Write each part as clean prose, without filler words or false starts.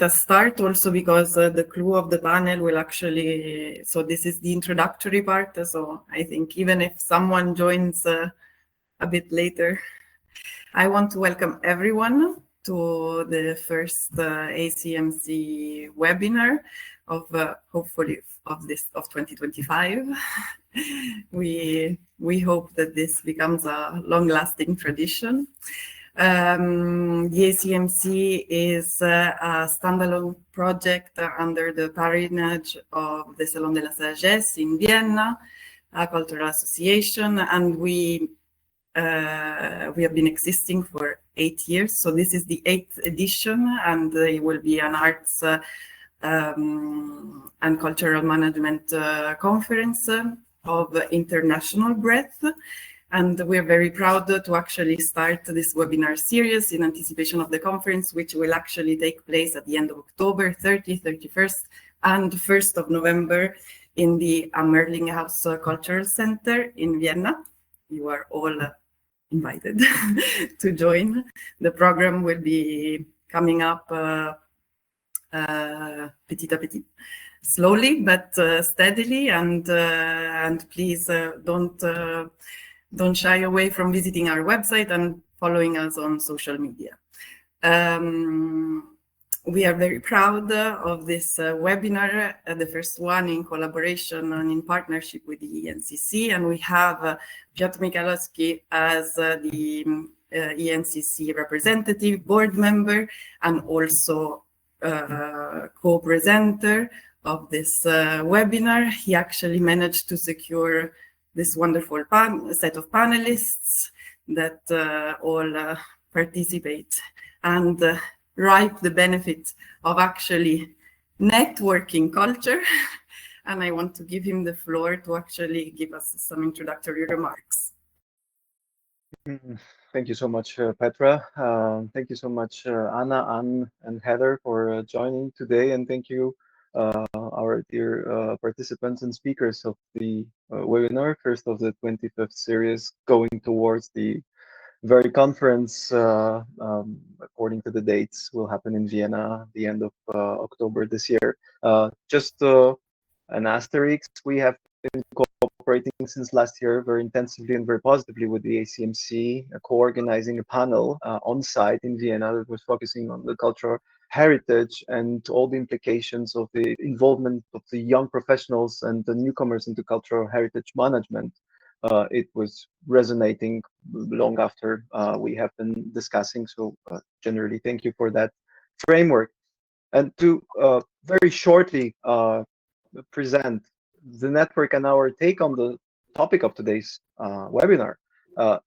us start also because the clue of the panel will actually, so this is the introductory part. So I think even if someone joins a bit later, I want to welcome everyone to the first ACMC webinar of hopefully of 2025. We hope that this becomes a long-lasting tradition. The ACMC is a standalone project under the patronage of the Salon de la Sagesse in Vienna, a cultural association, and we have been existing for 8 years. So this is the 8th edition, and it will be an arts and cultural management conference of international breadth. And we're very proud to actually start this webinar series in anticipation of the conference, which will actually take place at the end of October, 30th, 31st, and 1st of November in the Merlinghouse Cultural Center in Vienna. You are all invited to join. The program will be coming up petit à petit, slowly but steadily, and please don't shy away from visiting our website and following us on social media. We are very proud of this webinar, the first one in collaboration and in partnership with the ENCC, and we have Piotr Michalowski as the ENCC representative, board member, and also co-presenter of this webinar. He actually managed to secure this wonderful set of panelists that all participate and reap the benefit of actually networking culture. And I want to give him the floor to actually give us some introductory remarks. Thank you so much, Petra. Thank you so much, Anna, Anne, and Heather for joining today. And thank you, our dear participants and speakers of the webinar, first of the 25th series, going towards the very conference, according to the dates, will happen in Vienna at the end of October this year. Just an asterisk, we have been cooperating since last year very intensively and very positively with the ACMC, co-organizing a panel on site in Vienna that was focusing on the cultural heritage and all the implications of the involvement of the young professionals and the newcomers into cultural heritage management. It was resonating long after we have been discussing. So generally, thank you for that framework. And to very shortly present the network and our take on the topic of today's webinar.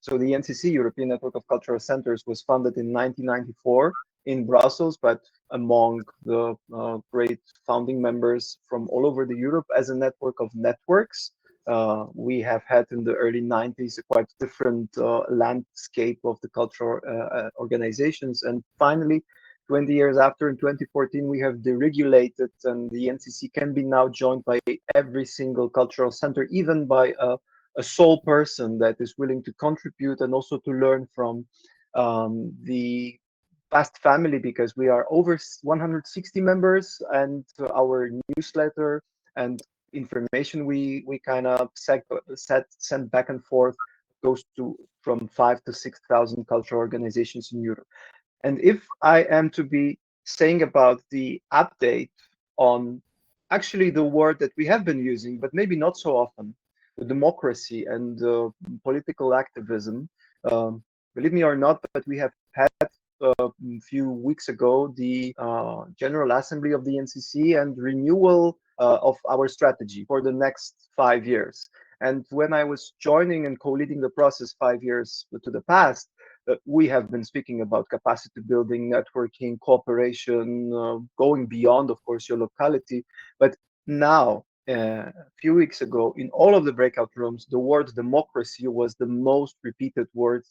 So the NCC, European Network of Cultural Centers, was founded in 1994 in Brussels, but among the great founding members from all over the Europe as a network of networks. We have had in the early 90s a quite different landscape of the cultural organizations. And finally, 20 years after, in 2014, we have deregulated, and the NCC can be now joined by every single cultural center, even by a sole person that is willing to contribute and also to learn from the vast family, because we are over 160 members, and our newsletter and information we kind of send back and forth goes to from 5,000 to 6,000 cultural organizations in Europe. And if I am to be saying about the update on actually the word that we have been using, but maybe not so often, the democracy and political activism, believe me or not, but we have had a few weeks ago the General Assembly of the NCC and renewal of our strategy for the next 5 years. And when I was joining and co-leading the process 5 years to the past, we have been speaking about capacity building, networking, cooperation, going beyond, of course, your locality. But now, a few weeks ago, in all of the breakout rooms, the word democracy was the most repeated word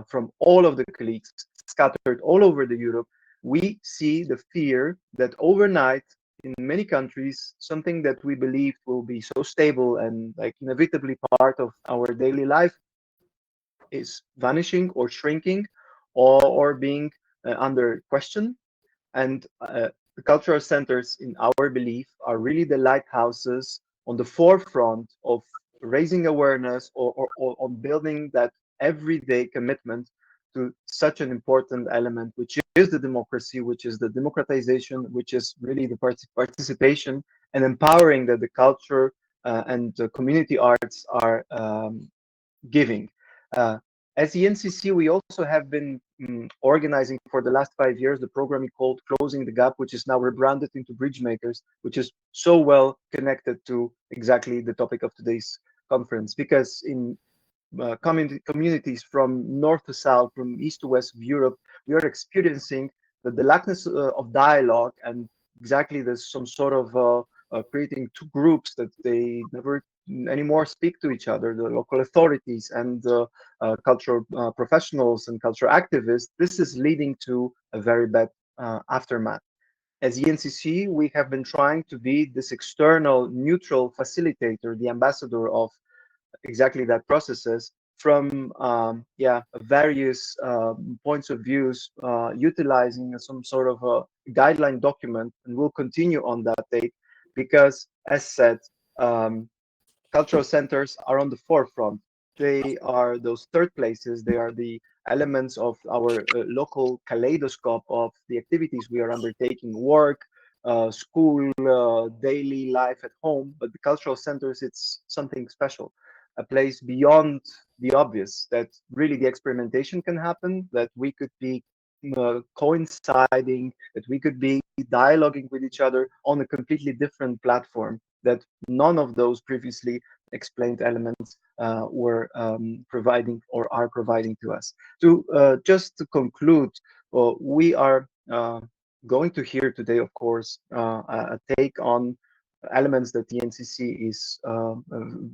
from all of the colleagues scattered all over the Europe. We see the fear that overnight, in many countries, something that we believe will be so stable and like inevitably part of our daily life is vanishing or shrinking or being under question. And the cultural centers, in our belief, are really the lighthouses on the forefront of raising awareness or on building that everyday commitment to such an important element, which is the democracy, which is the democratization, which is really the participation and empowering that the culture and the community arts are giving. Uh, as the NCC, we also have been organizing for the last 5 years the program we called Closing the Gap, which is now rebranded into Bridgemakers, which is so well connected to exactly the topic of today's conference. Because in communities from north to south, from east to west of Europe, we are experiencing that the lackness of dialogue and exactly there's some sort of creating two groups that they never anymore speak to each other, the local authorities and cultural professionals and cultural activists. This is leading to a very bad aftermath. As the NCC, we have been trying to be this external neutral facilitator, the ambassador of exactly that processes from various points of views, utilizing some sort of a guideline document, and we'll continue on that take because, as said, cultural centers are on the forefront. They are those third places. They are the elements of our local kaleidoscope of the activities we are undertaking, work, school, daily life at home. But the cultural centers, it's something special, a place beyond the obvious, that really the experimentation can happen, that we could be coinciding, that we could be dialoguing with each other on a completely different platform, that none of those previously explained elements were providing or are providing to us. Just to conclude, we are going to hear today, of course, a take on elements that the NCC is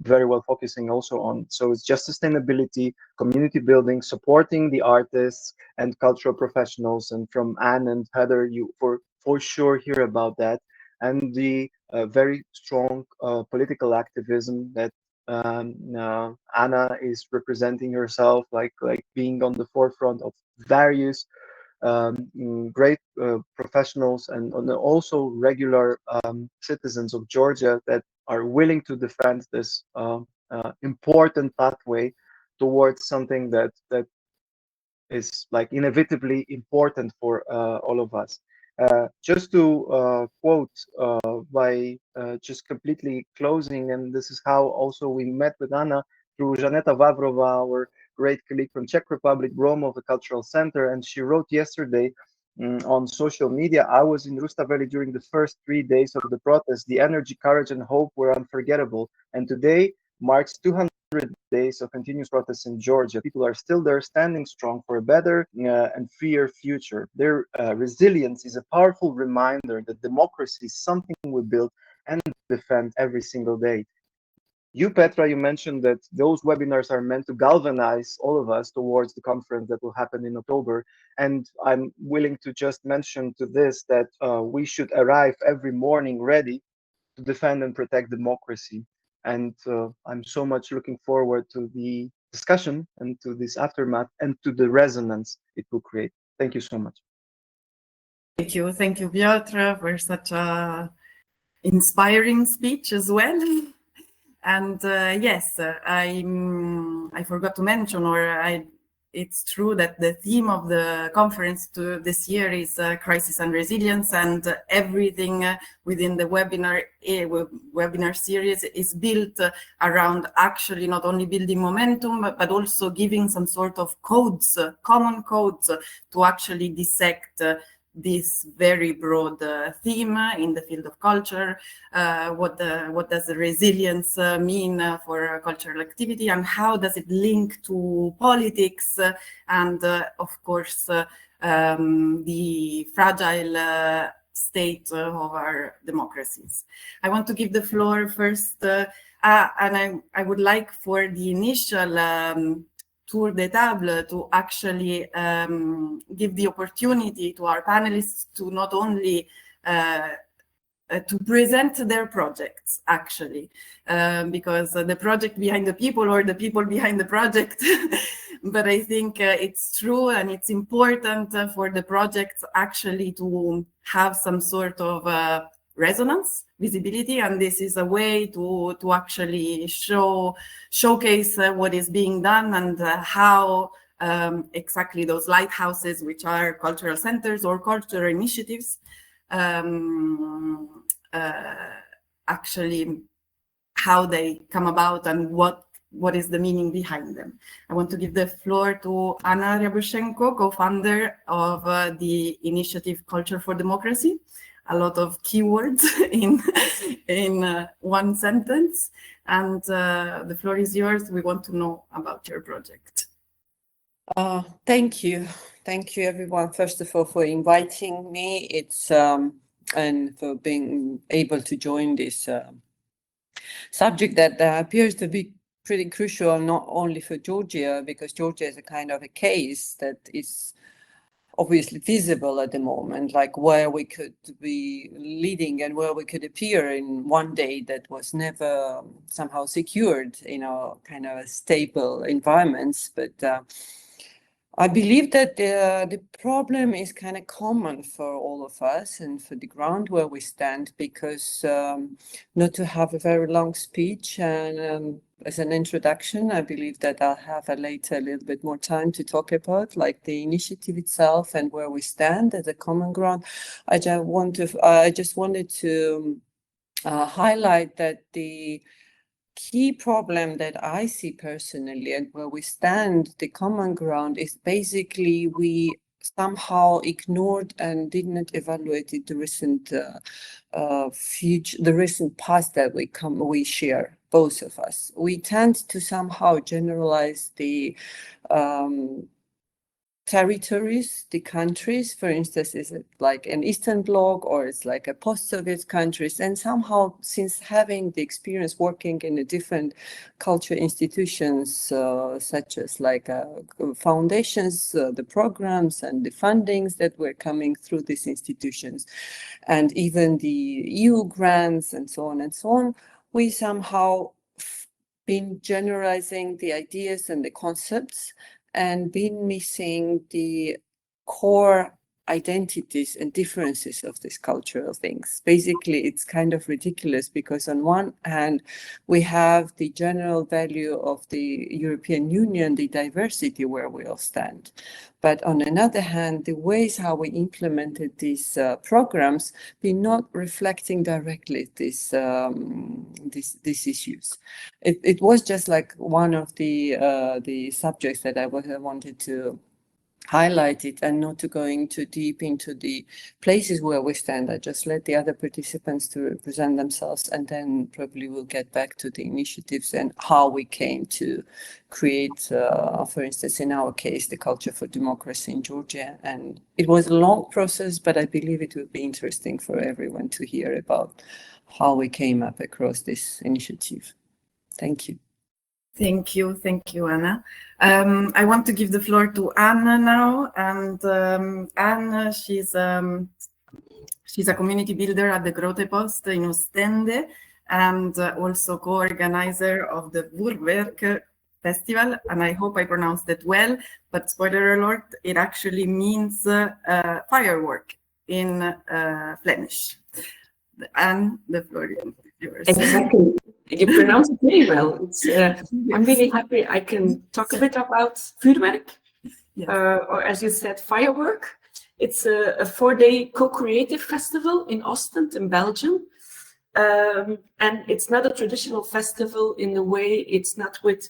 very well focusing also on. So it's just sustainability, community building, supporting the artists and cultural professionals. And from Anne and Heather, you for sure hear about that. And the very strong political activism that Anna is representing herself, like being on the forefront of various great professionals and also regular citizens of Georgia that are willing to defend this important pathway towards something that is like inevitably important for all of us. Just to quote by just completely closing, and this is how also we met with Anna through Janeta Vavrova, our great colleague from Czech Republic, Rome of the Cultural Center, and she wrote yesterday on social media, I was in Rustaveli during the first 3 days of the protest. The energy, courage, and hope were unforgettable. And today marks 200 days of continuous protests in Georgia. People are still there, standing strong for a better and freer future. Their resilience is a powerful reminder that democracy is something we build and defend every single day. You, Petra, you mentioned that those webinars are meant to galvanize all of us towards the conference that will happen in October. And I'm willing to just mention to this that we should arrive every morning ready to defend and protect democracy. And I'm so much looking forward to the discussion and to this aftermath and to the resonance it will create. Thank you so much. Thank you, Piotr, for such a inspiring speech as well. And yes, I forgot to mention, it's true that the theme of the conference this year is crisis and resilience, and everything within the webinar series is built around actually not only building momentum, but also giving some sort of codes, common codes to actually dissect this very broad theme in the field of culture. What does the resilience mean for cultural activity, and how does it link to politics and of course the fragile state of our democracies. I want to give the floor first and I would like for the initial tour de table to actually give the opportunity to our panelists to not only to present their projects, actually, because the project behind the people or the people behind the project but I think it's true, and it's important for the projects actually to have some sort of resonance, visibility, and this is a way to actually showcase what is being done and how exactly those lighthouses, which are cultural centers or cultural initiatives, actually how they come about and what is the meaning behind them. I want to give the floor to Anna Ryabushenko, co-founder of the initiative Culture for Democracy. A lot of keywords in one sentence, and the floor is yours. We want to know about your project. Thank you everyone, first of all, for inviting me. It's and for being able to join this subject that appears to be pretty crucial, not only for Georgia, because Georgia is a kind of a case that is obviously visible at the moment, like where we could be leading and where we could appear in one day that was never somehow secured in our kind of stable environments. But I believe that the problem is kind of common for all of us and for the ground where we stand, because not to have a very long speech, and as an introduction, I believe that I'll have later a little bit more time to talk about like the initiative itself and where we stand as a common ground. I just wanted to highlight that the key problem that I see personally and where we stand, the common ground, is basically we somehow ignored and did not evaluate the recent the recent past that we share, both of us. We tend to somehow generalize the territories, the countries. For instance, is it like an Eastern Bloc or it's like a post-Soviet countries? And somehow, since having the experience working in the different culture institutions, such as like foundations, the programs and the fundings that were coming through these institutions, and even the EU grants and so on, we somehow been generalizing the ideas and the concepts and been missing the core identities and differences of these cultural things. Basically, it's kind of ridiculous because on one hand, we have the general value of the European Union, the diversity where we all stand. But on another hand, the ways how we implemented these programs be not reflecting directly these issues. It was just like one of the subjects that I wanted to highlight it, and not to going too deep into the places where we stand. I just let the other participants to present themselves, and then probably we'll get back to the initiatives and how we came to create, for instance, in our case, the Culture for Democracy in Georgia. And it was a long process, but I believe it will be interesting for everyone to hear about how we came up across this initiative. Thank you. Thank you, Anna. I want to give the floor to Anna now, and Anna, she's a community builder at the Grote Post in Ostende, and also co-organizer of the Vuurwerk Festival, and I hope I pronounced it well, but spoiler alert, it actually means firework in Flemish. Anne, the floor is yours. Exactly. You pronounce it very well. It's, I'm really happy I can talk a bit about vuurwerk, yes. Or as you said, firework. It's a 4-day co-creative festival in Ostend in Belgium. And it's not a traditional festival in the way it's not with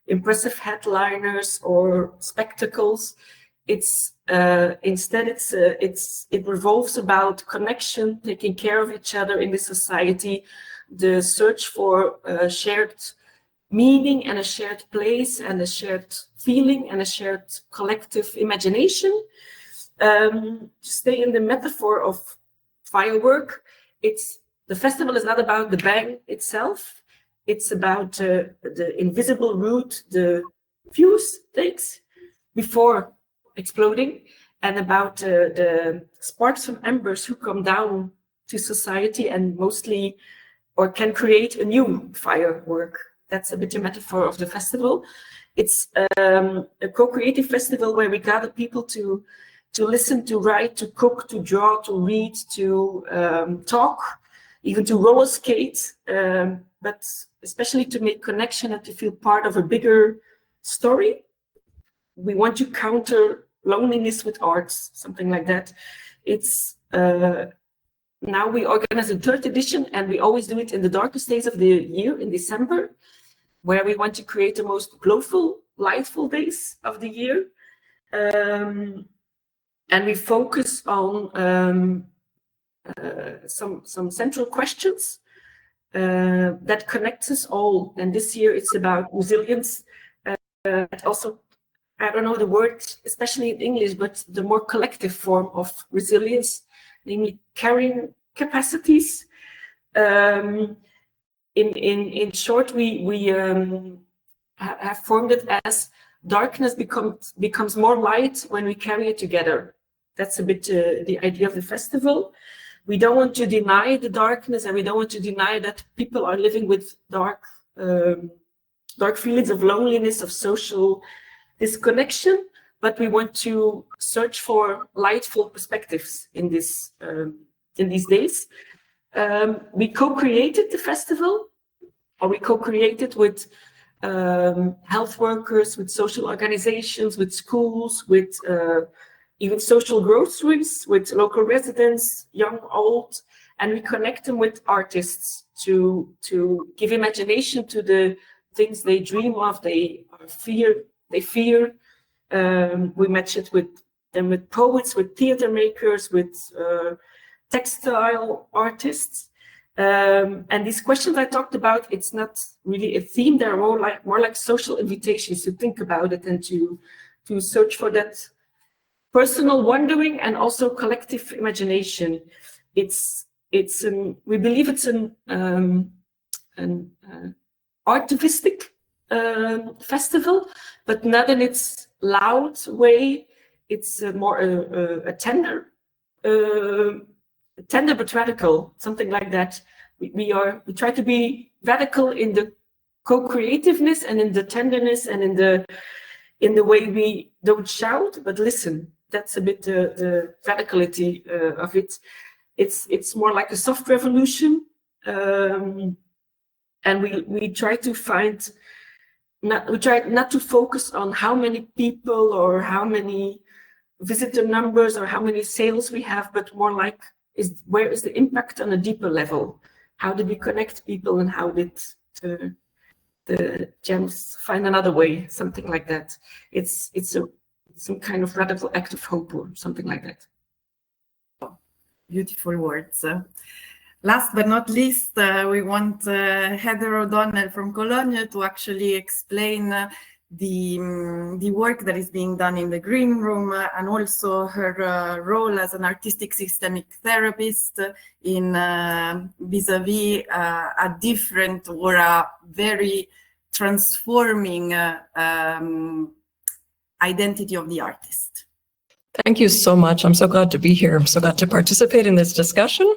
impressive headliners or spectacles. It's instead it revolves about connection, taking care of each other in the society, the search for a shared meaning and a shared place and a shared feeling and a shared collective imagination. To stay in the metaphor of firework, the festival is not about the bang itself. It's about the invisible route the fuse takes before exploding, and about the sparks from embers who come down to society and mostly, or can create a new firework. That's a bit the metaphor of the festival. It's a co-creative festival where we gather people to listen, to write, to cook, to draw, to read, to talk, even to roller skate, but especially to make connection and to feel part of a bigger story. We want to counter loneliness with arts, something like that. It's now we organize a 3rd edition, and we always do it in the darkest days of the year in December, where we want to create the most glowful, lightful days of the year. And we focus on some central questions that connect us all. And this year it's about resilience. Also, I don't know the word, especially in English, but the more collective form of resilience, namely carrying capacities. In short, we have formed it as darkness becomes more light when we carry it together. That's a bit the idea of the festival. We don't want to deny the darkness, and we don't want to deny that people are living with dark feelings of loneliness, of social disconnection, but we want to search for lightful perspectives in these days. We co-created the festival, or we co-created with health workers, with social organizations, with schools, with even social groceries, with local residents, young, old, and we connect them with artists to give imagination to the things they dream of, they fear. We match it with them with poets, with theater makers, with textile artists. And these questions I talked about, it's not really a theme, they're more like social invitations to think about it and to search for that personal wondering and also collective imagination. We believe it's an artivistic festival, but not in its loud way. It's more a tender but radical, something like that. We try to be radical in the co-creativeness and in the tenderness and in the way we don't shout but listen. That's a bit the radicality of it. It's more like a soft revolution, and we try to find. We try not to focus on how many people or how many visitor numbers or how many sales we have, but more like where is the impact on a deeper level? How did we connect people, and how did the gems find another way? Something like that. It's some kind of radical act of hope or something like that. Beautiful words. Last but not least, we want Heather O'Donnell from Cologne to actually explain the work that is being done in the green room and also her role as an artistic systemic therapist in vis-a-vis a different or a very transforming identity of the artist. Thank you so much. I'm so glad to be here. I'm so glad to participate in this discussion.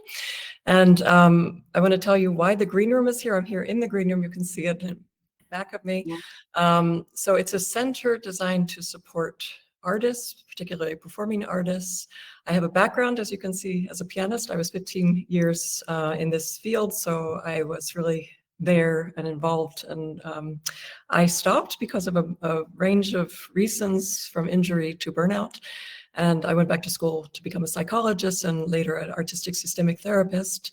And I want to tell you why the green room is here. I'm here in the green room. You can see it in the back of me. Yeah. So it's a center designed to support artists, particularly performing artists. I have a background, as you can see, as a pianist. I was 15 years in this field, so I was really there and involved, and I stopped because of a range of reasons, from injury to burnout. And I went back to school to become a psychologist and later an artistic systemic therapist.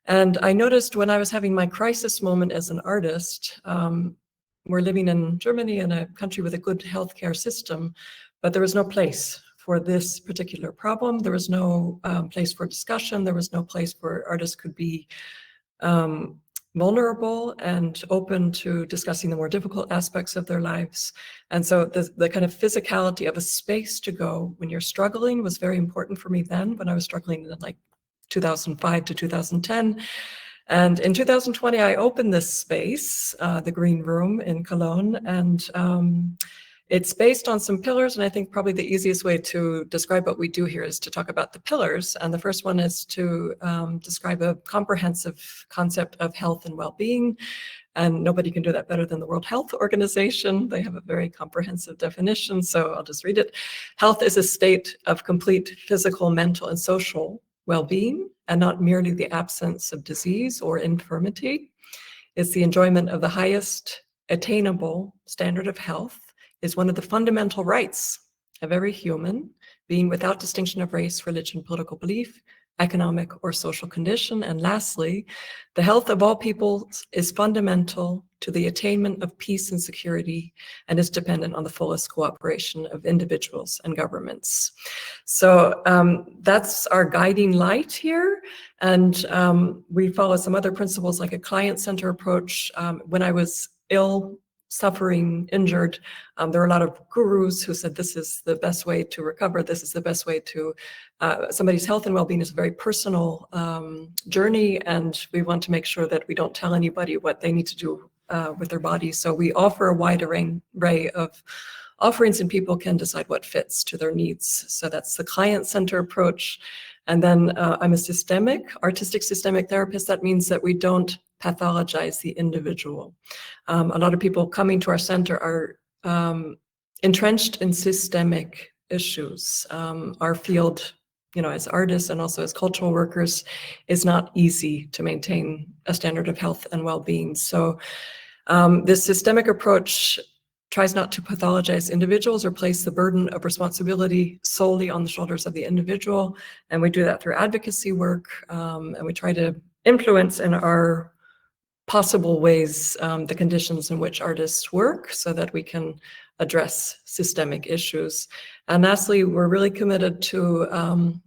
And I noticed when I was having my crisis moment as an artist, we're living in Germany, in a country with a good healthcare system, but there was no place for this particular problem. There was no place for discussion. There was no place where artists could be vulnerable and open to discussing the more difficult aspects of their lives. And so the kind of physicality of a space to go when you're struggling was very important for me then, when I was struggling in like 2005 to 2010. And in 2020, I opened this space, the Green Room in Cologne, and it's based on some pillars, and I think probably the easiest way to describe what we do here is to talk about the pillars. And the first one is to describe a comprehensive concept of health and well-being. And nobody can do that better than the World Health Organization. They have a very comprehensive definition, so I'll just read it. Health is a state of complete physical, mental, and social well-being, and not merely the absence of disease or infirmity. It's the enjoyment of the highest attainable standard of health, is one of the fundamental rights of every human being without distinction of race, religion, political belief, economic or social condition. And lastly, the health of all people is fundamental to the attainment of peace and security, and is dependent on the fullest cooperation of individuals and governments. So that's our guiding light here. And we follow some other principles like a client-centered approach. When I was ill, suffering, injured, there were a lot of gurus who said this is the best way to recover, this is the best way to, somebody's health and well-being is a very personal journey, and we want to make sure that we don't tell anybody what they need to do with their body. So we offer a wide array of offerings, and people can decide what fits to their needs. So that's the client-centered approach. And then I'm a artistic systemic therapist. That means that we don't pathologize the individual. A lot of people coming to our center are entrenched in systemic issues. Our field, as artists and also as cultural workers, is not easy to maintain a standard of health and well-being. So this systemic approach tries not to pathologize individuals or place the burden of responsibility solely on the shoulders of the individual. And we do that through advocacy work, and we try to influence in our possible ways the conditions in which artists work so that we can address systemic issues. And lastly, we're really committed to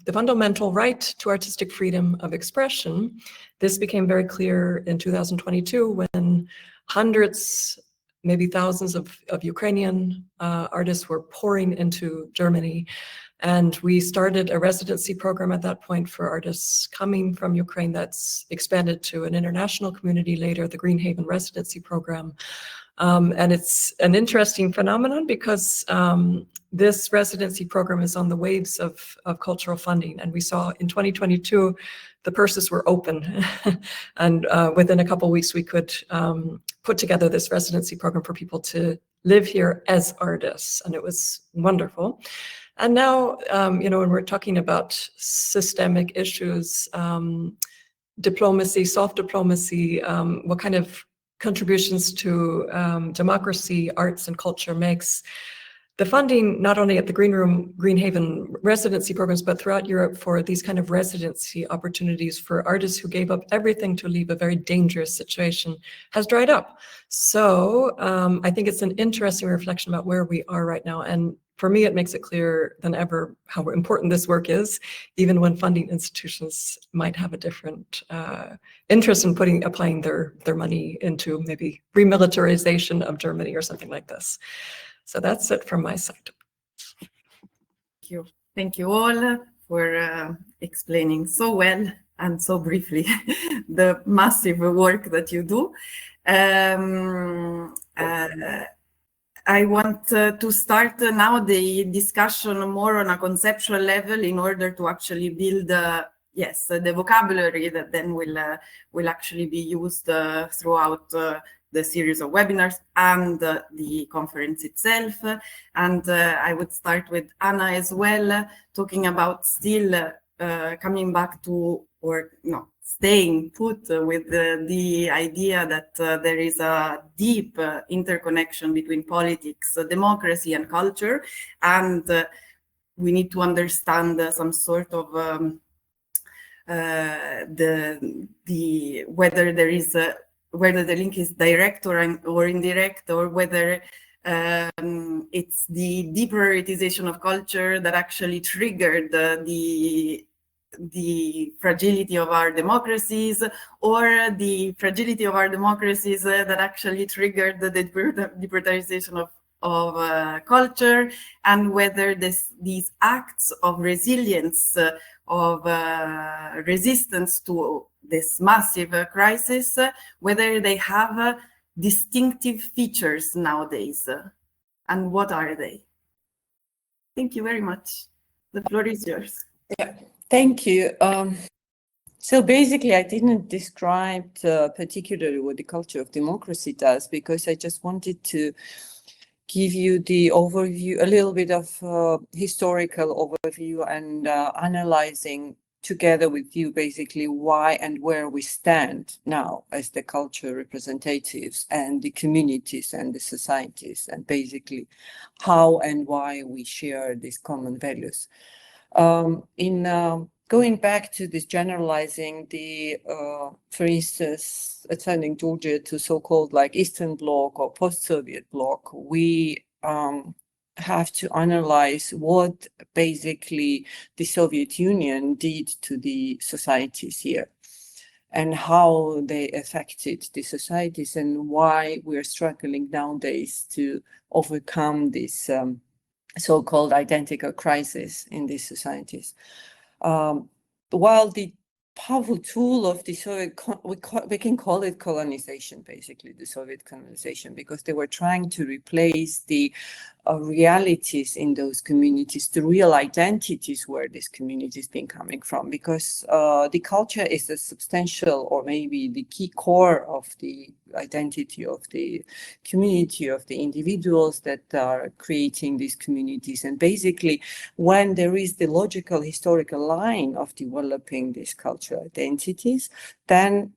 the fundamental right to artistic freedom of expression. This became very clear in 2022 when hundreds, maybe thousands of Ukrainian artists were pouring into Germany. And we started a residency program at that point for artists coming from Ukraine that's expanded to an international community later, the Green Haven residency program. And it's an interesting phenomenon because this residency program is on the waves of cultural funding. And we saw in 2022, the purses were open. And within a couple of weeks, we could put together this residency program for people to live here as artists. And it was wonderful. And now, when we're talking about systemic issues, diplomacy, soft diplomacy, what kind of contributions to democracy, arts, and culture makes the funding, not only at the Green Haven residency programs, but throughout Europe for these kind of residency opportunities for artists who gave up everything to leave a very dangerous situation, has dried up. So I think it's an interesting reflection about where we are right now. And for me, it makes it clearer than ever how important this work is, even when funding institutions might have a different interest in applying their money into maybe remilitarization of Germany or something like this. So that's it from my side. Thank you. Thank you all for explaining so well and so briefly the massive work that you do. I want to start now the discussion more on a conceptual level in order to actually build, the vocabulary that then will actually be used throughout the series of webinars and the conference itself. And I would start with Anna as well, talking about still coming back to, staying put with the idea that there is a deep interconnection between politics, democracy, and culture, and we need to understand some sort of whether the link is direct or indirect, or whether it's the deprioritization of culture that actually triggered the fragility of our democracies, or the fragility of our democracies that actually triggered the deprioritization of culture, and whether these acts of resilience, of resistance to this massive crisis, whether they have distinctive features nowadays, and what are they? Thank you very much. The floor is yours. Yeah, thank you. So basically, I didn't describe particularly what the culture of democracy does, because I just wanted to give you the overview, a little bit of historical overview, and analyzing together with you basically why and where we stand now as the culture representatives and the communities and the societies, and basically how and why we share these common values. Going back to this generalizing for instance, attending Georgia to so-called like Eastern Bloc or post-Soviet bloc, we have to analyze what basically the Soviet Union did to the societies here and how they affected the societies and why we're struggling nowadays to overcome this so-called identical crisis in these societies. While the powerful tool of the Soviet, we can call it colonization, basically, the Soviet colonization, because they were trying to replace the realities in those communities, the real identities where these communities been coming from, because the culture is a substantial, or maybe the key core of the identity of the community, of the individuals that are creating these communities. And basically, when there is the logical historical line of developing these cultural identities, then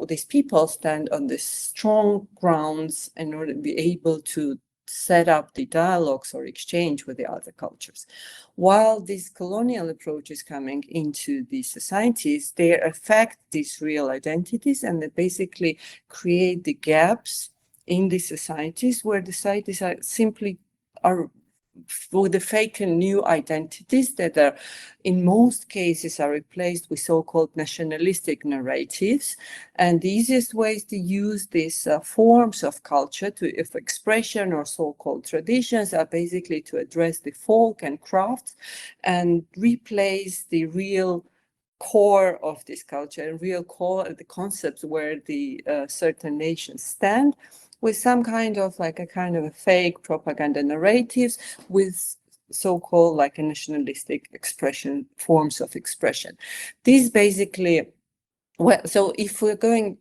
these people stand on the strong grounds in order to be able to set up the dialogues or exchange with the other cultures. While this colonial approach is coming into the societies, they affect these real identities, and they basically create the gaps in the societies where the societies are simply with the fake and new identities that are in most cases are replaced with so-called nationalistic narratives. And the easiest ways to use these forms of culture of expression or so-called traditions are basically to address the folk and crafts and replace the real core of this culture and real core of the concepts where the certain nations stand, with some kind of like a kind of a fake propaganda narratives with so-called like a nationalistic expression, forms of expression. These basically, well, so if we're going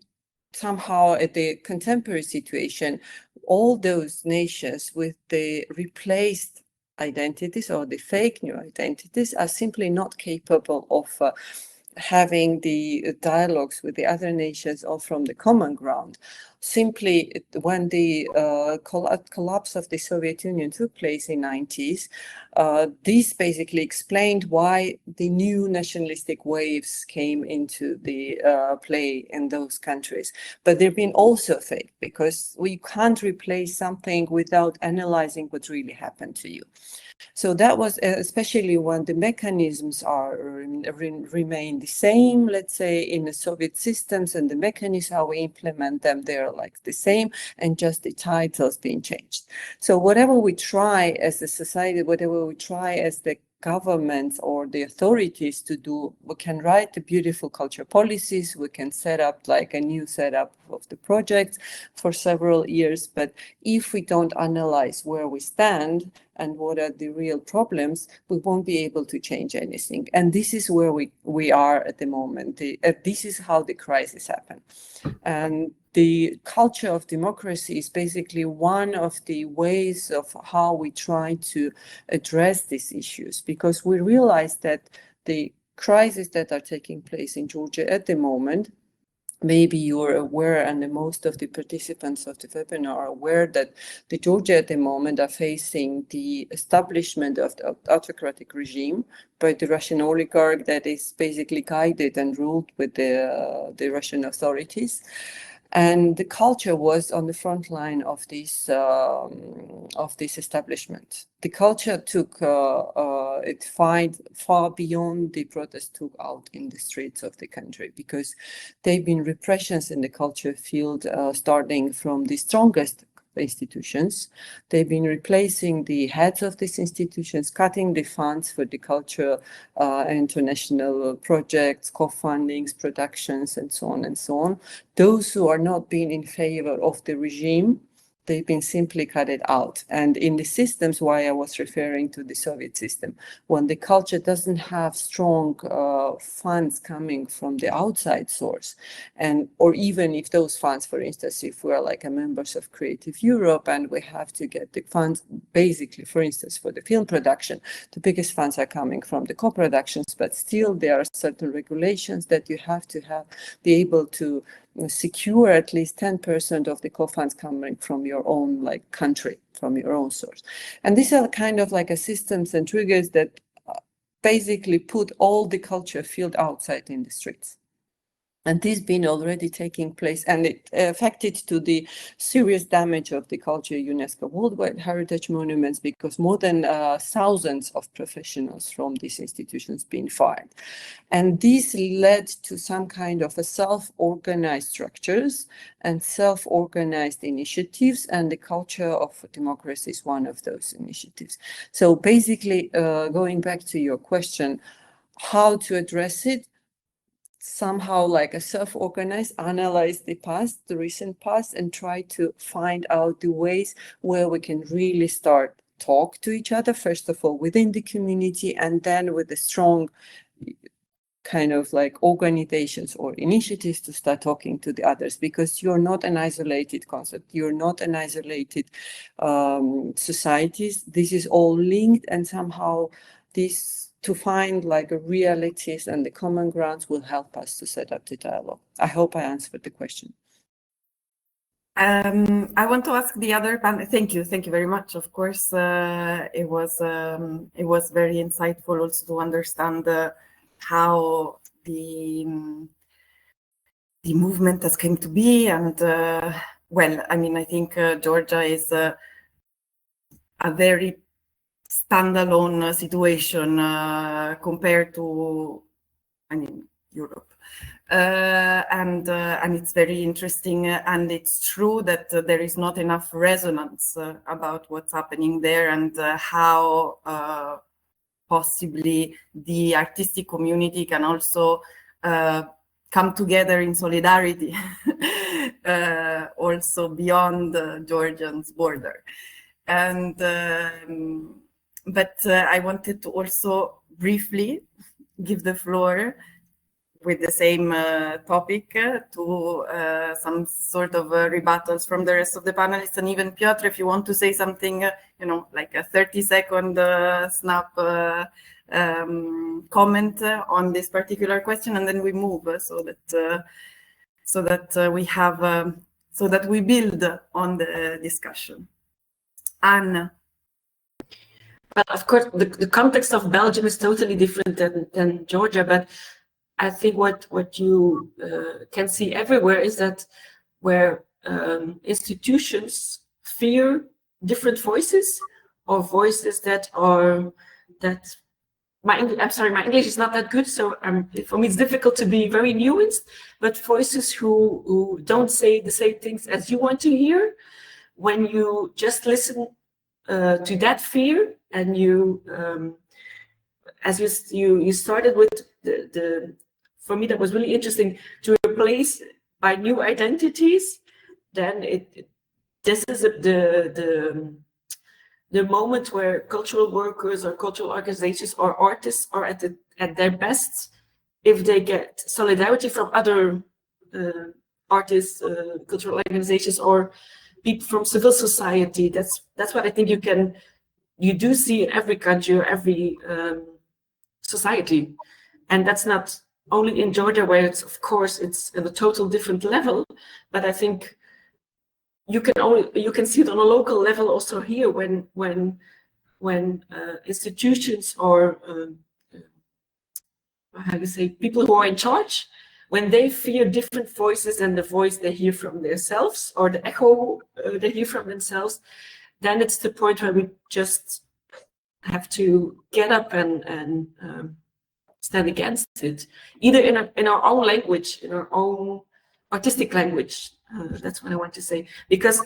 somehow at the contemporary situation, all those nations with the replaced identities or the fake new identities are simply not capable of having the dialogues with the other nations or from the common ground. Simply, when the collapse of the Soviet Union took place in the 90s, this basically explained why the new nationalistic waves came into the play in those countries. But they've been also fake, because we can't replace something without analyzing what really happened to you. So that was especially when the mechanisms are remain the same, let's say, in the Soviet systems, and the mechanisms how we implement them, they're like the same, and just the titles being changed. So whatever we try as a society, whatever we try as the governments or the authorities to do, we can write the beautiful culture policies, we can set up like a new setup of the projects for several years, but if we don't analyze where we stand and what are the real problems, we won't be able to change anything. And this is where we are at the moment. This is how the crisis happened. And the culture of democracy is basically one of the ways of how we try to address these issues, because we realize that the crises that are taking place in Georgia at the moment, maybe you're aware, and most of the participants of the webinar are aware, that the Georgia at the moment are facing the establishment of the autocratic regime by the Russian oligarch that is basically guided and ruled with the Russian authorities. And the culture was on the front line of this establishment. The culture took it far beyond the protest took out in the streets of the country, because there have been repressions in the culture field, starting from the strongest institutions. They've been replacing the heads of these institutions, cutting the funds for the cultural international projects, co-fundings, productions, and so on and so on. Those who are not being in favor of the regime they've been simply cut it out. And in the systems, why I was referring to the Soviet system, when the culture doesn't have strong funds coming from the outside source, and or even if those funds, for instance, if we're like a members of Creative Europe and we have to get the funds, basically, for instance, for the film production, the biggest funds are coming from the co-productions, but still there are certain regulations that you have to be able to secure at least 10% of the co-funds coming from your own like country, from your own source. And these are kind of like a systems and triggers that basically put all the culture field outside in the streets. And this been already taking place, and it affected to the serious damage of the culture UNESCO Worldwide Heritage Monuments, because more than thousands of professionals from these institutions been fired. And this led to some kind of a self-organized structures and self-organized initiatives, and the culture of democracy is one of those initiatives. So basically, going back to your question, how to address it, somehow like a self-organized, analyze the past, the recent past, and try to find out the ways where we can really start talk to each other, first of all, within the community, and then with the strong kind of like organizations or initiatives to start talking to the others, because you're not an isolated concept. You're not an isolated societies. This is all linked, and somehow this to find like a realities and the common grounds will help us to set up the dialogue. I hope I answered the question. I want to ask the other panel. Thank you very much. Of course, it was very insightful also to understand how the movement has come to be, and well, I mean, I think Georgia is a very standalone situation compared to, I mean, Europe, and it's very interesting, and it's true that there is not enough resonance about what's happening there, and how possibly the artistic community can also come together in solidarity, also beyond Georgia's border. And but I wanted to also briefly give the floor with the same topic to some sort of rebuttals from the rest of the panelists, and even Piotr, if you want to say something, you know, like a 30-second snap comment on this particular question, and then we move so that we build on the discussion. Anne. Well, of course, the context of Belgium is totally different than Georgia, but I think what you can see everywhere is that where institutions fear different voices, or voices that are I'm sorry, my English is not that good, so for me it's difficult to be very nuanced, but voices who don't say the same things as you want to hear. When you just listen to that fear, and you, as you started with the, for me that was really interesting, to replace by new identities, then this is the moment where cultural workers or cultural organizations or artists are at their best, if they get solidarity from other artists, cultural organizations, or people from civil society. That's what I think you do see in every country or every society, and that's not only in Georgia, where of course it's at a total different level, but I think you can see it on a local level also here when institutions or how you say, people who are in charge, when they fear different voices than the voice they hear from themselves, or the echo they hear from themselves, then it's the point where we just have to get up and stand against it, either in our own language, in our own artistic language. That's what I want to say, because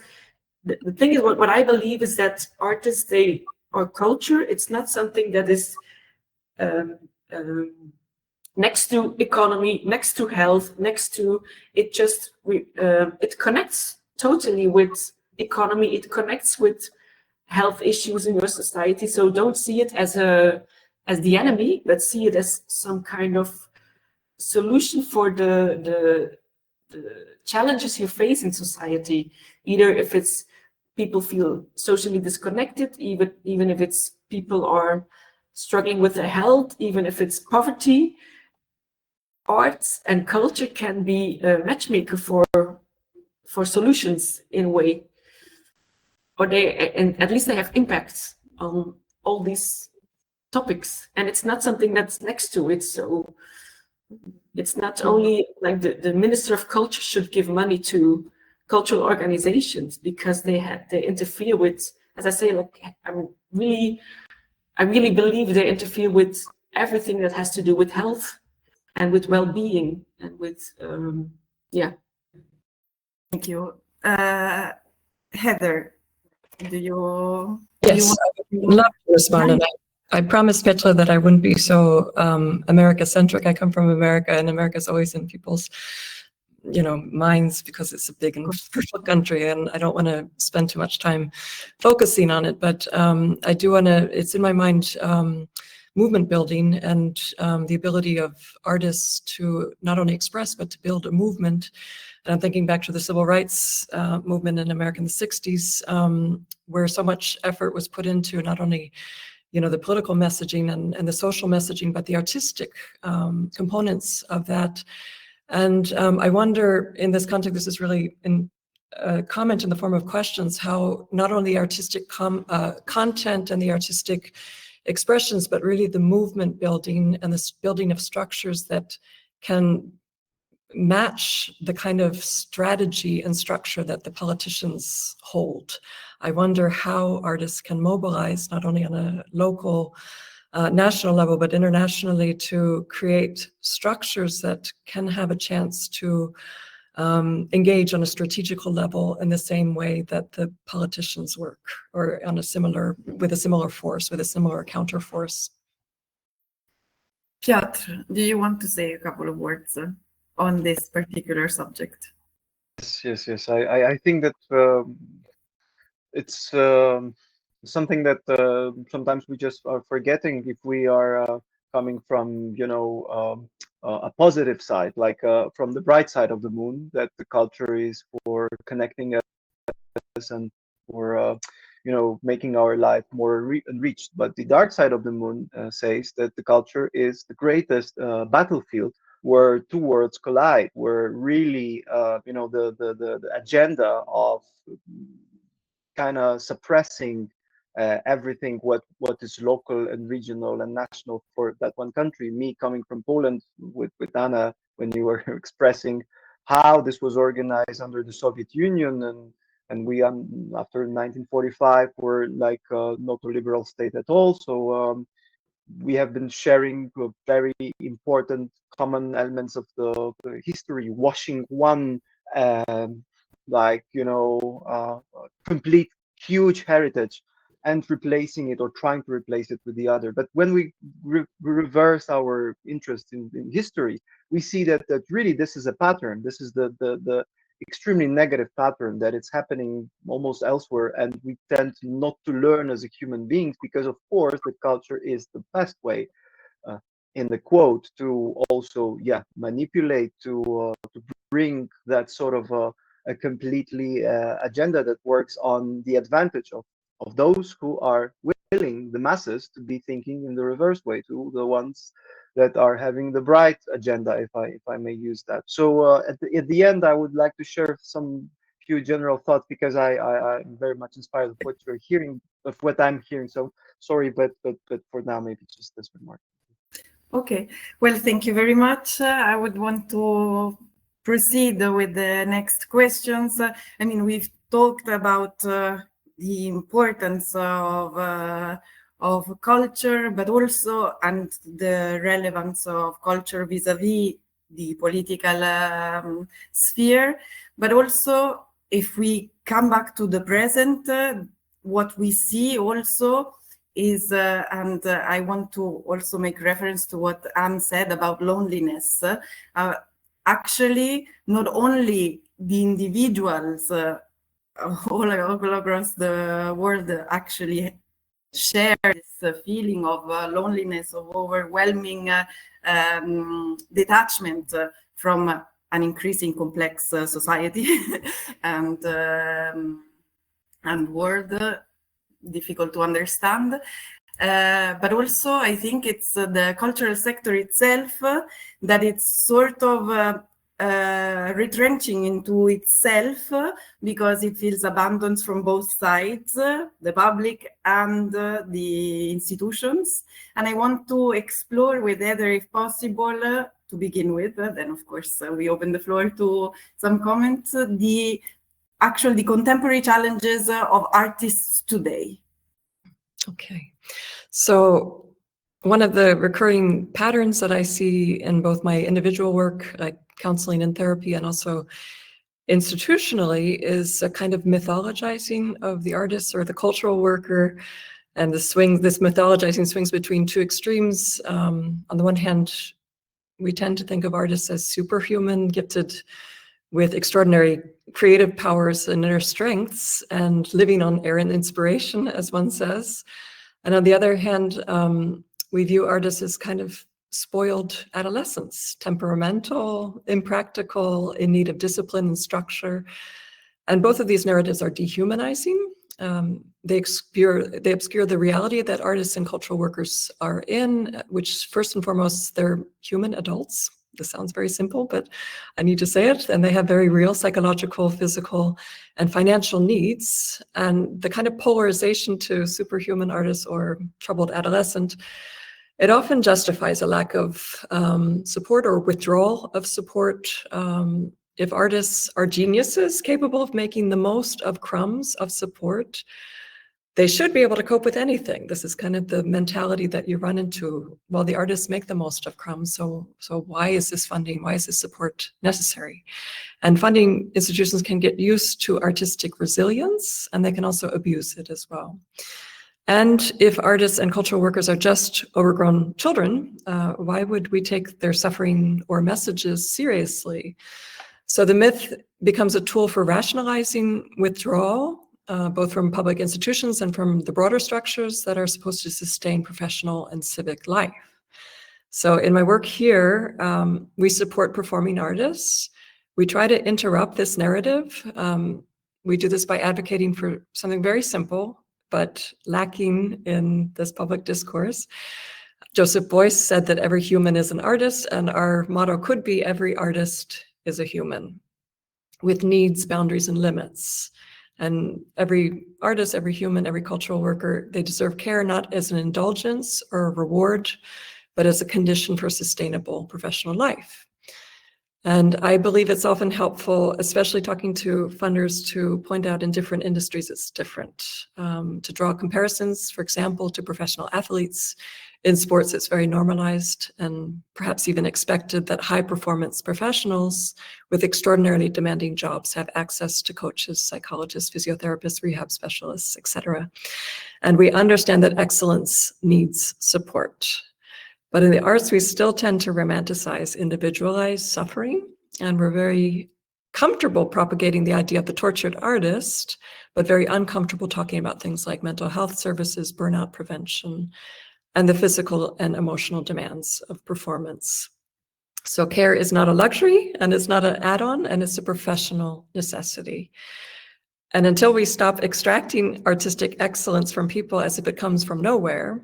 the thing is, what I believe is that artists, or culture, it's not something that is next to economy, next to health, next to it. Just it connects totally with economy. It connects with health issues in your society. So don't see it as the enemy, but see it as some kind of solution for the challenges you face in society. Either if it's people feel socially disconnected, even if it's people are struggling with their health, even if it's poverty. Arts and culture can be a matchmaker for solutions in a way, or and at least they have impacts on all these topics. And it's not something that's next to it. So it's not only like the Minister of Culture should give money to cultural organizations because they interfere with, as I say, like I really believe they interfere with everything that has to do with health and with well-being and with yeah. Thank you. Heather, do you? Yes, I would love to respond. And I promised Petra that I wouldn't be so America-centric. I come from America, and America's always in people's, minds because it's a big and crucial country, and I don't want to spend too much time focusing on it. But I do want to. It's in my mind. Movement building and the ability of artists to not only express but to build a movement. And I'm thinking back to the civil rights movement in America in the 60s, where so much effort was put into not only the political messaging and the social messaging, but the artistic components of that. And I wonder, in this context, this is really a comment in the form of questions, how not only the artistic content and the artistic expressions, but really the movement building and this building of structures that can match the kind of strategy and structure that the politicians hold. I wonder how artists can mobilize not only on a local, national level, but internationally to create structures that can have a chance to engage on a strategical level in the same way that the politicians work, or on with a similar force, with a similar counter force. Piotr, do you want to say a couple of words on this particular subject? Yes. I think that it's something that sometimes we just are forgetting if we are coming from a positive side, like from the bright side of the moon, that the culture is for connecting us and for making our life more enriched. But the dark side of the moon says that the culture is the greatest battlefield where two worlds collide, where really the agenda of kind of suppressing everything what is local and regional and national for that one country. Me coming from Poland with Anna, when you were expressing how this was organized under the Soviet Union, and we after 1945 were like not a liberal state at all. So we have been sharing very important common elements of the history, washing one complete huge heritage and replacing it or trying to replace it with the other. But when we reverse our interest in history, we see that really this is a pattern. This is the extremely negative pattern that it's happening almost elsewhere, and we tend not to learn as a human beings because, of course, the culture is the best way, in the quote, to also manipulate, to bring that sort of a completely agenda that works on the advantage of those who are willing, the masses, to be thinking in the reverse way, to the ones that are having the bright agenda, if I may use that. So at the end, I would like to share some few general thoughts, because I'm very much inspired of what you're hearing, of what I'm hearing. So sorry, but for now, maybe just this remark. Okay, well, thank you very much. I would want to proceed with the next questions. I mean, we've talked about the importance of culture, but also and the relevance of culture vis-a-vis the political sphere. But also, if we come back to the present, what we see also is, and I want to also make reference to what Anne said about loneliness. Actually, not only the individuals all across the world actually share this feeling of loneliness, of overwhelming detachment from an increasing complex society and world difficult to understand. But also, I think it's the cultural sector itself that it's sort of retrenching into itself because it feels abandoned from both sides, the public and the institutions. And I want to explore with Heather, if possible, to begin with, then of course we open the floor to some comments, the contemporary challenges of artists today. Okay. So one of the recurring patterns that I see in both my individual work, like counseling and therapy, and also institutionally, is a kind of mythologizing of the artist or the cultural worker. And this mythologizing swings between two extremes. On the one hand, we tend to think of artists as superhuman, gifted with extraordinary creative powers and inner strengths, and living on air and inspiration, as one says. And on the other hand, we view artists as kind of spoiled adolescents, temperamental, impractical, in need of discipline and structure. And both of these narratives are dehumanizing. They obscure the reality that artists and cultural workers are in, which first and foremost, they're human adults. This sounds very simple, but I need to say it. And they have very real psychological, physical, and financial needs. And the kind of polarization to superhuman artists or troubled adolescent, it often justifies a lack of support or withdrawal of support. If artists are geniuses capable of making the most of crumbs of support, they should be able to cope with anything. This is kind of the mentality that you run into. Well, the artists make the most of crumbs, so why is this funding, why is this support necessary? And funding institutions can get used to artistic resilience, and they can also abuse it as well. And if artists and cultural workers are just overgrown children, why would we take their suffering or messages seriously? So the myth becomes a tool for rationalizing withdrawal, both from public institutions and from the broader structures that are supposed to sustain professional and civic life. So in my work here, we support performing artists. We try to interrupt this narrative. We do this by advocating for something very simple, but lacking in this public discourse. Joseph Beuys said that every human is an artist, and our motto could be every artist is a human with needs, boundaries, and limits. And every artist, every human, every cultural worker, they deserve care not as an indulgence or a reward, but as a condition for sustainable professional life. And I believe it's often helpful, especially talking to funders, to point out in different industries it's different. To draw comparisons, for example, to professional athletes. In sports, it's very normalized and perhaps even expected that high-performance professionals with extraordinarily demanding jobs have access to coaches, psychologists, physiotherapists, rehab specialists, etc. And we understand that excellence needs support. But in the arts, we still tend to romanticize individualized suffering, and we're very comfortable propagating the idea of the tortured artist, but very uncomfortable talking about things like mental health services, burnout prevention, and the physical and emotional demands of performance. So care is not a luxury, and it's not an add-on, and it's a professional necessity. And until we stop extracting artistic excellence from people as if it comes from nowhere,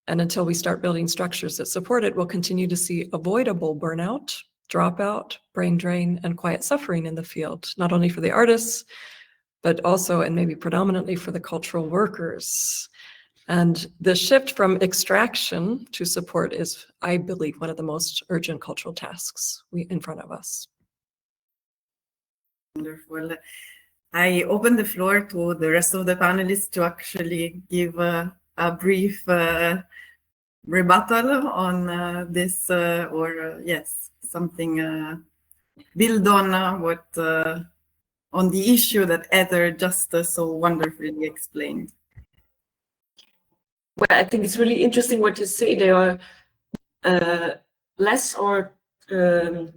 and until we start building structures that support it, we'll continue to see avoidable burnout, dropout, brain drain, and quiet suffering in the field, not only for the artists, but also, and maybe predominantly, for the cultural workers. And the shift from extraction to support is, I believe, one of the most urgent cultural tasks in front of us. Wonderful. I open the floor to the rest of the panelists to actually give a brief rebuttal on this, or yes, something build on what on the issue that Heather just so wonderfully explained. Well, I think it's really interesting what you say. There are less or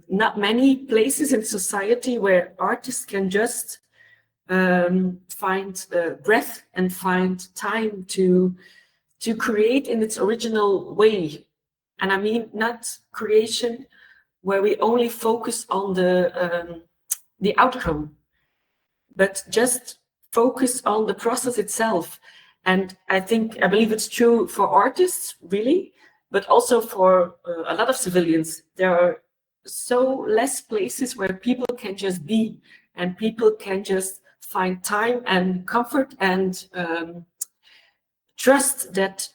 not many places in society where artists can just find breath and find time to create in its original way. And I mean not creation where we only focus on the outcome, but just focus on the process itself. And I believe it's true for artists, really, but also for a lot of civilians. There are so less places where people can just be, and people can just find time and comfort and trust that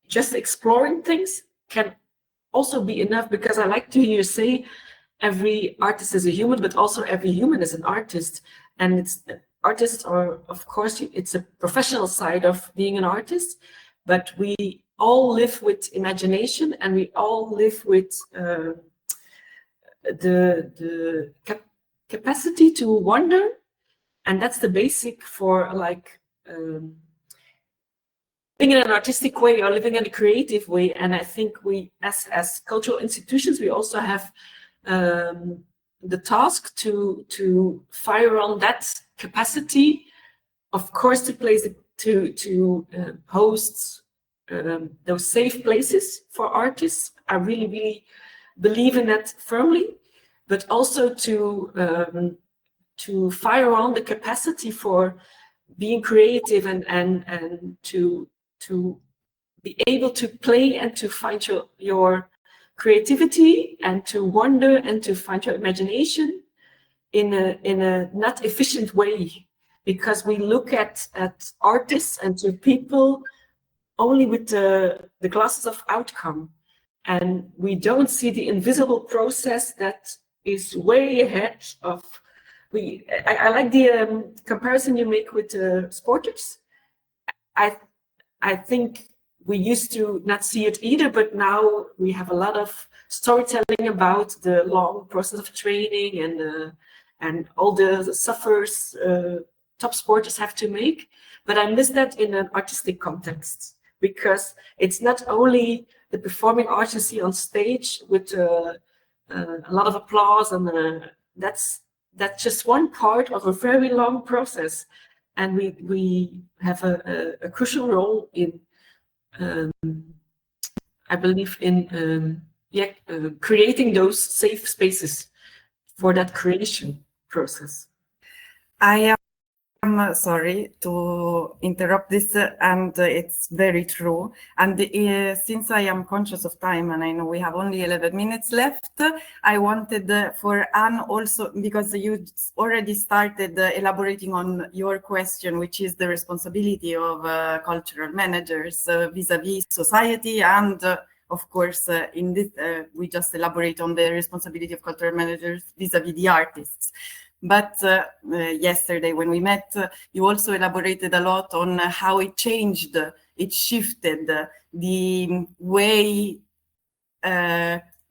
just exploring things can also be enough. Because I like to hear you say every artist is a human, but also every human is an artist. And it's artists are, of course, it's a professional side of being an artist, but we all live with imagination, and we all live with the capacity to wonder. And that's the basic for like living in an artistic way or living in a creative way. And I think we, as cultural institutions, we also have the task to fire on that capacity, of course, to place it, to host those safe places for artists. I really, really believe in that firmly, but also to fire on the capacity for being creative and to be able to play and to find your creativity and to wonder and to find your imagination in a not efficient way, because we look at artists and to people only with the glasses of outcome, and we don't see the invisible process that is way ahead of. I like the comparison you make with sporters. I think we used to not see it either, but now we have a lot of storytelling about the long process of training and all the suffers top sporters have to make. But I miss that in an artistic context, because it's not only the performing arts you see on stage with a lot of applause, and that's just one part of a very long process. And we have a crucial role in, I believe, in creating those safe spaces for that creation process. I am sorry to interrupt this, and it's very true. And since I am conscious of time, and I know we have only 11 minutes left, I wanted for Anne also, because you already started elaborating on your question, which is the responsibility of cultural managers vis-a-vis society, and of course, in this, we just elaborate on the responsibility of cultural managers vis-a-vis the artists. But yesterday when we met, you also elaborated a lot on how it changed, it shifted the way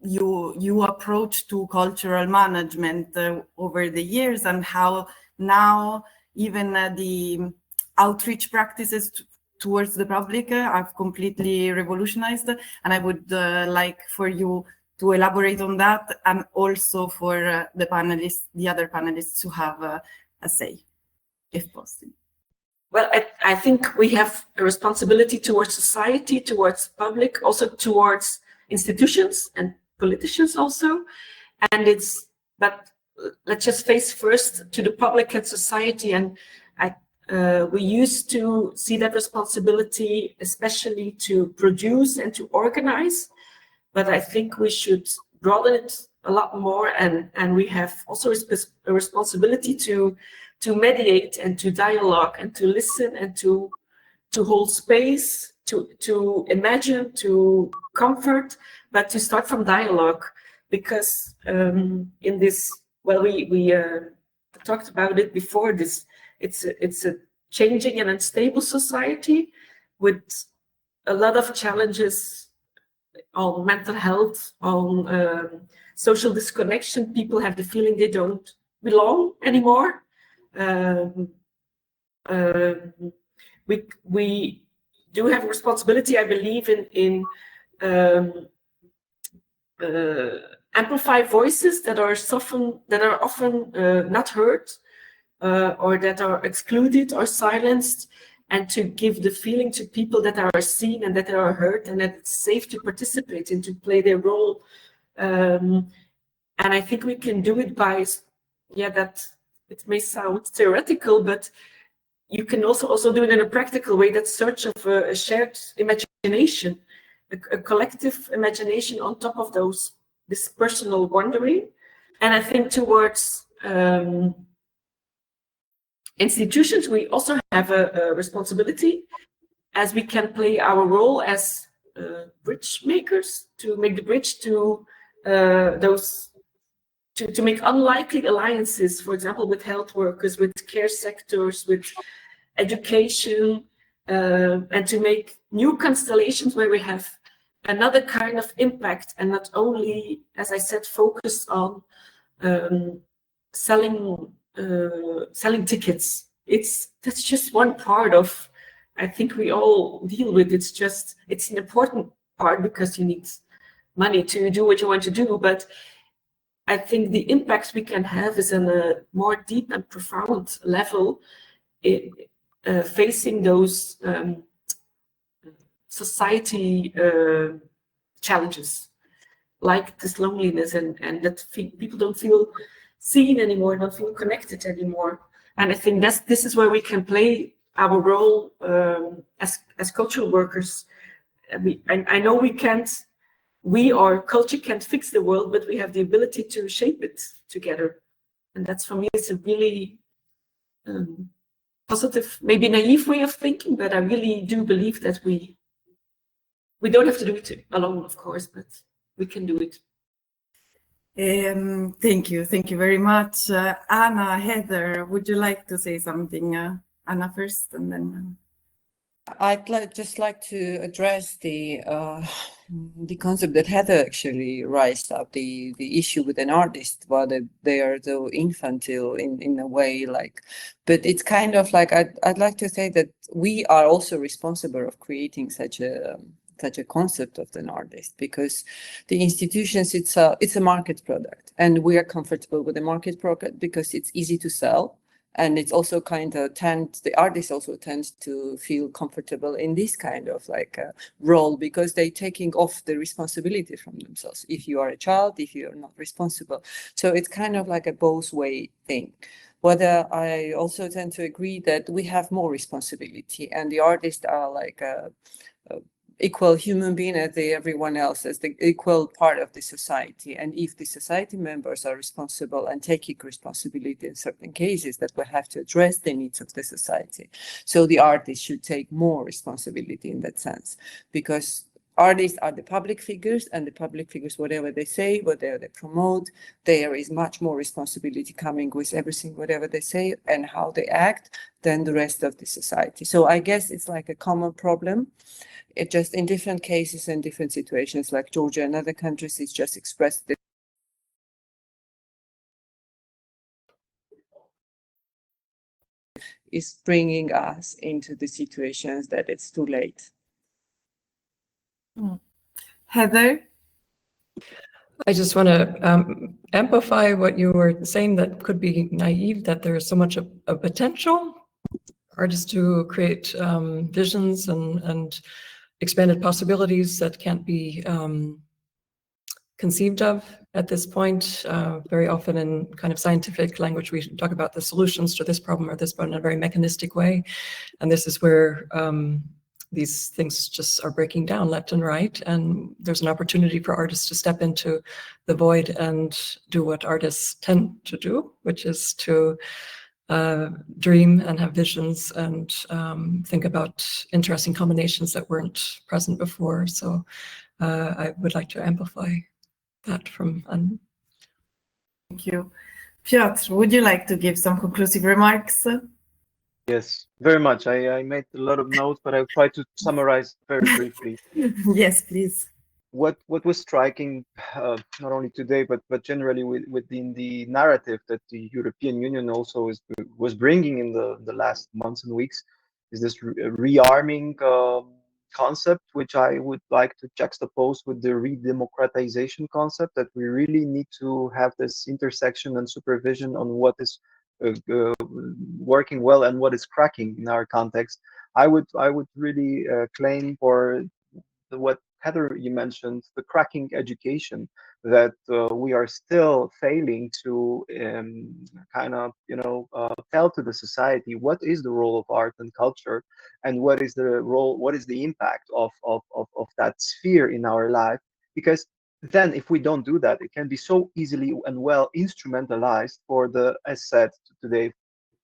you approach to cultural management over the years, and how now even the outreach practices towards the public have completely revolutionized. And I would like for you to elaborate on that, and also for the panelists, the other panelists, to have a say, if possible. Well, I think we have a responsibility towards society, towards public, also towards institutions and politicians also. And but let's just face first to the public and society. And we used to see that responsibility, especially to produce and to organize. But I think we should broaden it a lot more, and we have also a responsibility to mediate and to dialogue and to listen and to hold space, to imagine, to comfort, but to start from dialogue. Because in this, well, we talked about it before, this it's a changing and unstable society with a lot of challenges on mental health, on social disconnection. People have the feeling they don't belong anymore. We do have a responsibility, I believe, in amplify voices that are often not heard, or that are excluded or silenced, and to give the feeling to people that are seen and that they are heard and that it's safe to participate and to play their role. And I think we can do it by, yeah, that it may sound theoretical, but you can also do it in a practical way, that search of a shared imagination, a collective imagination on top of this personal wandering. And I think towards institutions, we also have a responsibility, as we can play our role as bridge makers, to make the bridge to to make unlikely alliances, for example, with health workers, with care sectors, with education, and to make new constellations where we have another kind of impact, and not only, as I said, focus on selling tickets. That's just one part of, I think we all deal with. It's an important part because you need money to do what you want to do, but I think the impact we can have is on a more deep and profound level, facing those society challenges, like this loneliness, and that people don't feel seen anymore, don't feel connected anymore. And I think this is where we can play our role as cultural workers. I know our culture can't fix the world, but we have the ability to shape it together. And that's, for me, it's a really positive, maybe naive way of thinking, but I really do believe that we don't have to do it alone, of course, but we can do it. Thank you very much. Anna, Heather, would you like to say something? Anna first, and then... I'd just like to address the concept that Heather actually raised up, the issue with an artist, whether they are so infantile in a way, like, but it's kind of like, I'd like to say that we are also responsible of creating such a concept of an artist, because the institutions, it's a market product, and we are comfortable with the market product because it's easy to sell. And it's also the artists also tend to feel comfortable in this kind of like role, because they're taking off the responsibility from themselves. If you are a child, if you're not responsible. So it's kind of like a both way thing. Whether I also tend to agree that we have more responsibility, and the artists are like a equal human being as everyone else, as the equal part of the society. And if the society members are responsible and taking responsibility in certain cases, that we have to address the needs of the society. So the artists should take more responsibility in that sense, because artists are the public figures, and the public figures, whatever they say, whatever they promote, there is much more responsibility coming with everything, whatever they say and how they act, than the rest of the society. So I guess it's like a common problem. It just, in different cases and different situations, like Georgia and other countries, it's just expressed is bringing us into the situations that it's too late. Heather? I just want to amplify what you were saying, that could be naive, that there is so much of potential artists to create visions and expanded possibilities that can't be conceived of at this point. Very often in kind of scientific language, we talk about the solutions to this problem or this problem in a very mechanistic way. And this is where these things just are breaking down left and right. And there's an opportunity for artists to step into the void and do what artists tend to do, which is to dream and have visions and think about interesting combinations that weren't present before. So I would like to amplify that from Anne. Thank you. Piotr, would you like to give some conclusive remarks? Yes, very much. I made a lot of notes, but I'll try to summarize very briefly. Yes, please. What was striking, not only today, but generally within the narrative that the European Union also was bringing in the last months and weeks, is this rearming concept, which I would like to juxtapose with the redemocratization concept, that we really need to have this intersection and supervision on what is working well and what is cracking in our context. I would really claim for what Heather you mentioned, the cracking education, that we are still failing to kind of tell to the society what is the role of art and culture, and what is the role, what is the impact of that sphere in our life. Because then if we don't do that, it can be so easily and well instrumentalized for the, as said today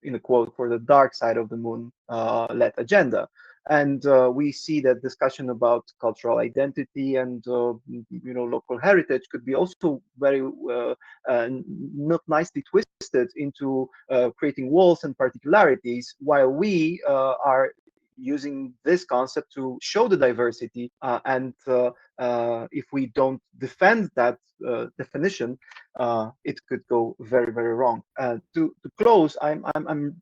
in a quote, for the dark side of the moon led agenda. And we see that discussion about cultural identity and local heritage could be also very not nicely twisted into creating walls and particularities, while we are using this concept to show the diversity, and if we don't defend that definition, it could go very, very wrong. To close, I'm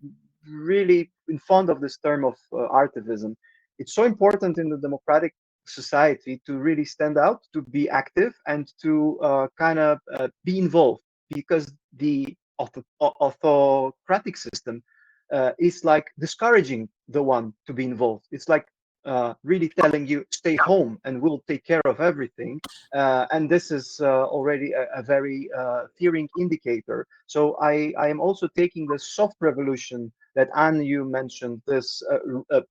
really fond of this term of artivism. It's so important in the democratic society to really stand out, to be active, and to kind of be involved, because the autocratic system is like discouraging the one to be involved. It's like really telling you, stay home and we'll take care of everything. And this is already a very fearing indicator. So I am also taking the soft revolution that Anne, you mentioned, this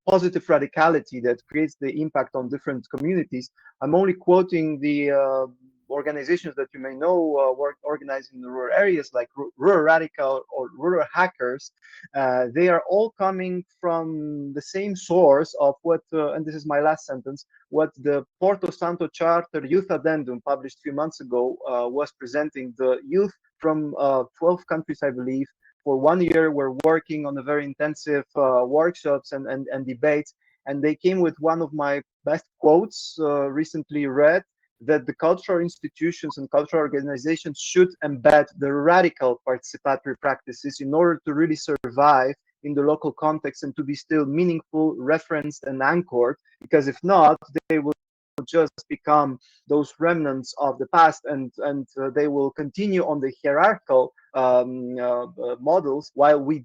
positive radicality that creates the impact on different communities. I'm only quoting the organizations that you may know work organized in the rural areas, like Rural Radical or Rural Hackers. They are all coming from the same source of what, and this is my last sentence, what the Porto Santo Charter Youth Addendum, published a few months ago, was presenting. The youth from 12 countries, I believe, for 1 year were working on a very intensive workshops and debates. And they came with one of my best quotes recently read, that the cultural institutions and cultural organizations should embed the radical participatory practices in order to really survive in the local context and to be still meaningful, referenced, and anchored. Because if not, they will just become those remnants of the past, and they will continue on the hierarchical models, while we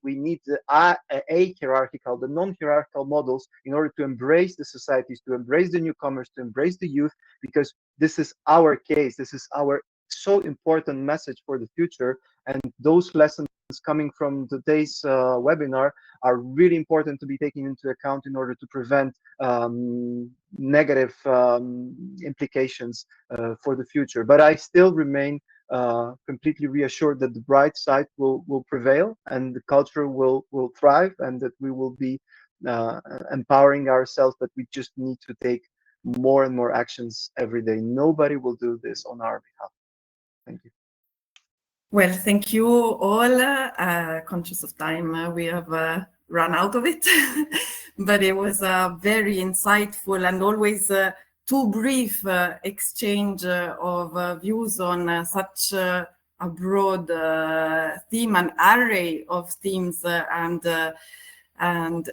need the a-hierarchical, the non-hierarchical models, in order to embrace the societies, to embrace the newcomers, to embrace the youth, because this is our case, this is our so important message for the future. And those lessons coming from today's webinar are really important to be taken into account in order to prevent negative implications for the future. But I still remain completely reassured that the bright side will prevail, and the culture will thrive, and that we will be empowering ourselves, but we just need to take more and more actions every day. Nobody will do this on our behalf. Thank you. Well, thank you all. Conscious of time, we have run out of it, but it was a very insightful and always too brief exchange of views on such a broad theme, an array of themes and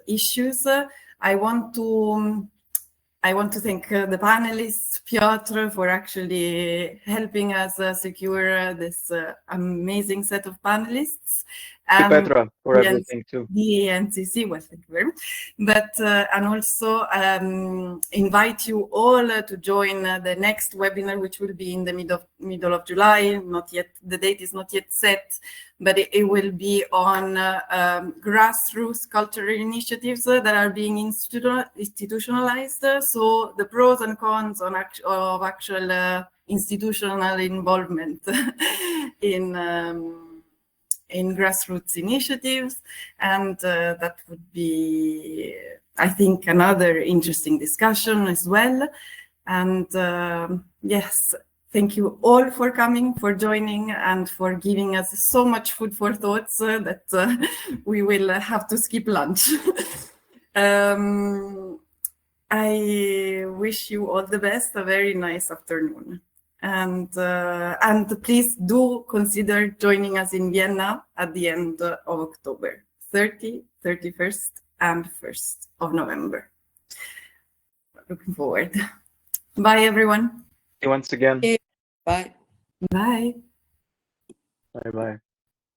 issues. I want to thank the panelists, Piotr, for actually helping us secure this amazing set of panelists. And Petra for everything too. The NCC, well, thank you very much. But and also invite you all to join the next webinar, which will be in the middle of July. Not yet, the date is not yet set, but it will be on grassroots cultural initiatives that are being institutionalized. So the pros and cons of actual institutional involvement in grassroots initiatives, and that would be, I think, another interesting discussion as well. And yes, thank you all for coming, for joining, and for giving us so much food for thoughts that we will have to skip lunch. I wish you all the best, a very nice afternoon. And please do consider joining us in Vienna at the end of October, 30, 31st, and 1st of November. Looking forward. Bye, everyone. Once again. Bye. Bye. Bye-bye.